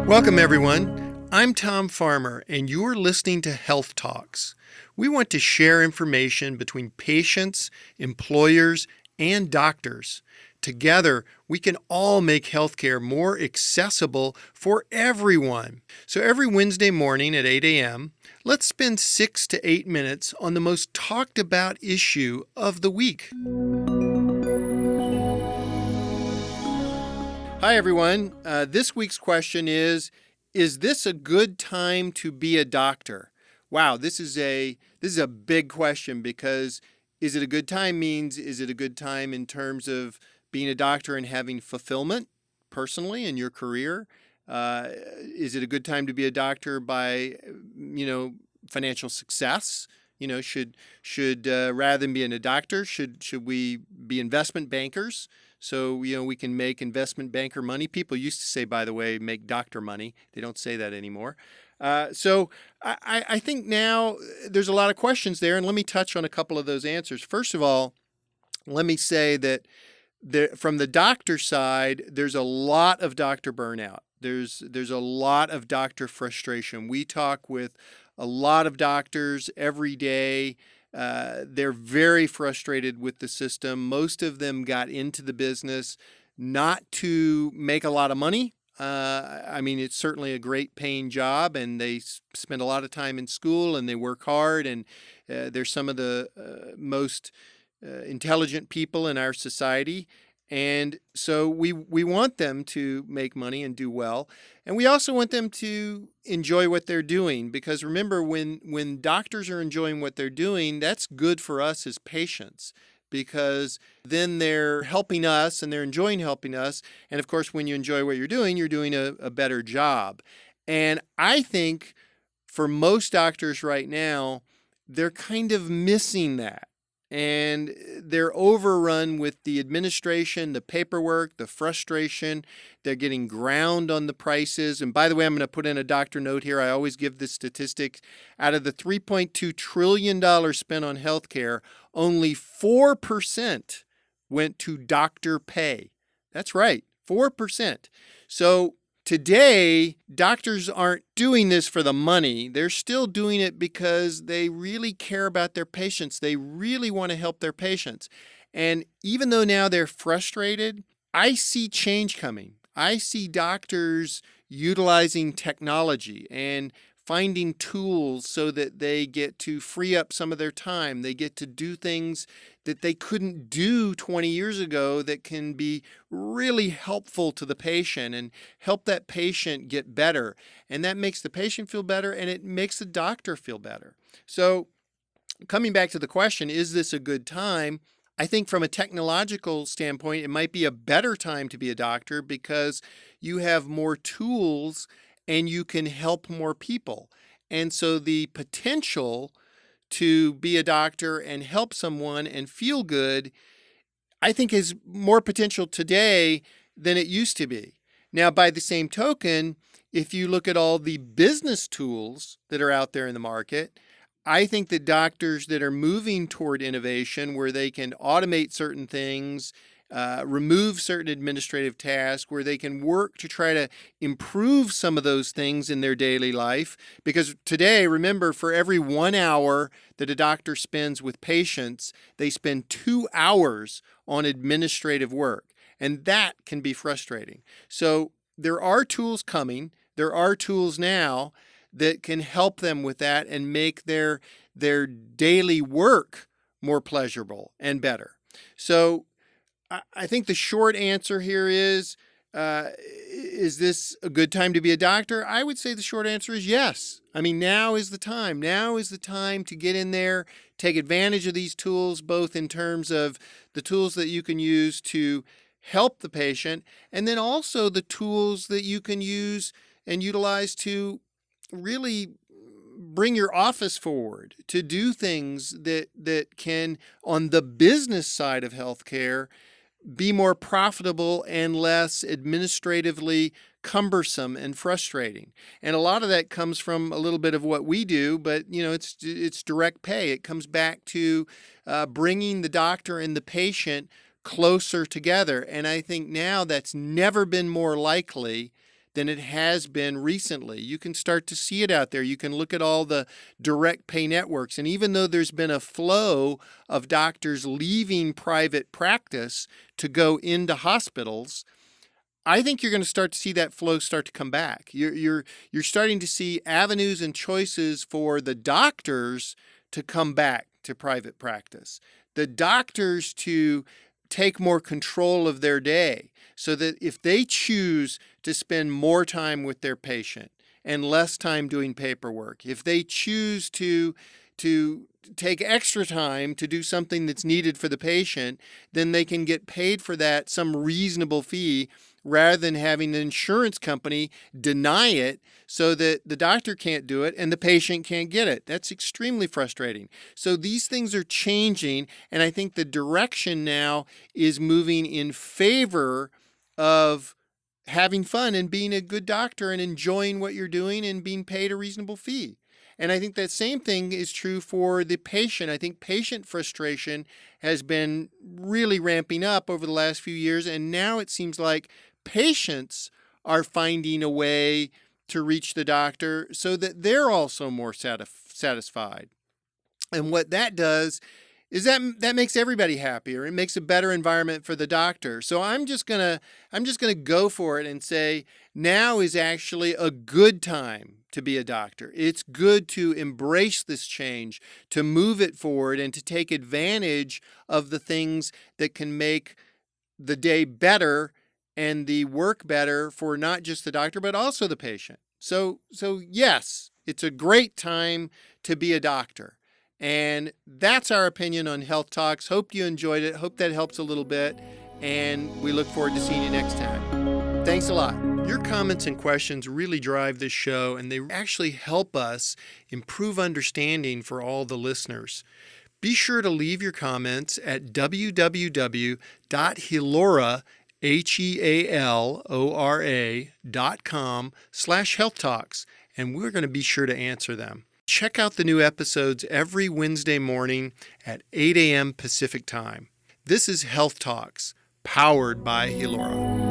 Welcome, everyone. I'm Tom Farmer, and you're listening to Health Talks. We want to share information between patients, employers, and doctors. Together, we can all make healthcare more accessible for everyone. So every Wednesday morning at 8 a.m., let's spend 6 to 8 minutes on the most talked about issue of the week. Hi, everyone. This week's question is this a good time to be a doctor? Wow, this is a big question, because is it a good time means, is it a good time in terms of being a doctor and having fulfillment personally in your career? Is it a good time to be a doctor by, financial success? Should rather than being a doctor, should we be investment bankers? So, we can make investment banker money. People used to say, by the way, make doctor money. They don't say that anymore. So I think now there's a lot of questions there, and let me touch on a couple of those answers. First of all, let me say that from the doctor side, there's a lot of doctor burnout. There's a lot of doctor frustration. We talk with a lot of doctors every day. They're very frustrated with the system. Most of them got into the business not to make a lot of money. It's certainly a great paying job, and they spend a lot of time in school, and they work hard, and they're some of the most intelligent people in our society. And so we want them to make money and do well. And we also want them to enjoy what they're doing, because remember, when doctors are enjoying what they're doing, that's good for us as patients, because then they're helping us and they're enjoying helping us. And of course, when you enjoy what you're doing a better job. And I think for most doctors right now, they're kind of missing that. And they're overrun with the administration, the paperwork, the frustration. They're getting ground on the prices. And by the way, I'm going to put in a doctor note here. I always give this statistic. Out of the $3.2 trillion spent on healthcare, only 4% went to doctor pay. That's right, 4%. So today, doctors aren't doing this for the money. They're still doing it because they really care about their patients. They really want to help their patients. And even though now they're frustrated, I see change coming. I see doctors utilizing technology and finding tools so that they get to free up some of their time. They get to do things that they couldn't do 20 years ago that can be really helpful to the patient and help that patient get better. And that makes the patient feel better, and it makes the doctor feel better. So coming back to the question, is this a good time? I think from a technological standpoint, it might be a better time to be a doctor, because you have more tools and you can help more people. And so the potential to be a doctor and help someone and feel good, I think is more potential today than it used to be. Now, by the same token, if you look at all the business tools that are out there in the market, I think that doctors that are moving toward innovation, where they can automate certain things, remove certain administrative tasks, where they can work to try to improve some of those things in their daily life. Because today, remember, for every 1 hour that a doctor spends with patients, they spend 2 hours on administrative work. And that can be frustrating. So there are tools coming. There are tools now that can help them with that and make their daily work more pleasurable and better. So I think the short answer here is this a good time to be a doctor? I would say the short answer is yes. Now is the time. Now is the time to get in there, take advantage of these tools, both in terms of the tools that you can use to help the patient, and then also the tools that you can use and utilize to really bring your office forward, to do things that can, on the business side of healthcare, be more profitable and less administratively cumbersome and frustrating. And a lot of that comes from a little bit of what we do, but it's direct pay. It comes back to bringing the doctor and the patient closer together. And I think now that's never been more likely than it has been recently. You can start to see it out there. You can look at all the direct pay networks. And even though there's been a flow of doctors leaving private practice to go into hospitals, I think you're going to start to see that flow start to come back. You're starting to see avenues and choices for the doctors to come back to private practice. The doctors to take more control of their day so that if they choose to spend more time with their patient and less time doing paperwork, if they choose to take extra time to do something that's needed for the patient, then they can get paid for that, some reasonable fee, rather than having the insurance company deny it so that the doctor can't do it and the patient can't get it. That's extremely frustrating. So these things are changing, and I think the direction now is moving in favor of having fun and being a good doctor and enjoying what you're doing and being paid a reasonable fee. And I think that same thing is true for the patient. I think patient frustration has been really ramping up over the last few years, and now it seems like patients are finding a way to reach the doctor so that they're also more satisfied. And what that does is that makes everybody happier. It makes a better environment for the doctor. So I'm just gonna go for it and say now is actually a good time to be a doctor. It's good to embrace this change, to move it forward, and to take advantage of the things that can make the day better and the work better for not just the doctor, but also the patient. So yes, it's a great time to be a doctor. And that's our opinion on Health Talks. Hope you enjoyed it. Hope that helps a little bit. And we look forward to seeing you next time. Thanks a lot. Your comments and questions really drive this show, and they actually help us improve understanding for all the listeners. Be sure to leave your comments at www.healora.com/health talks, and we're going to be sure to answer them. Check out the new episodes every Wednesday morning at 8 a.m. Pacific Time. This is Health Talks, powered by Healora.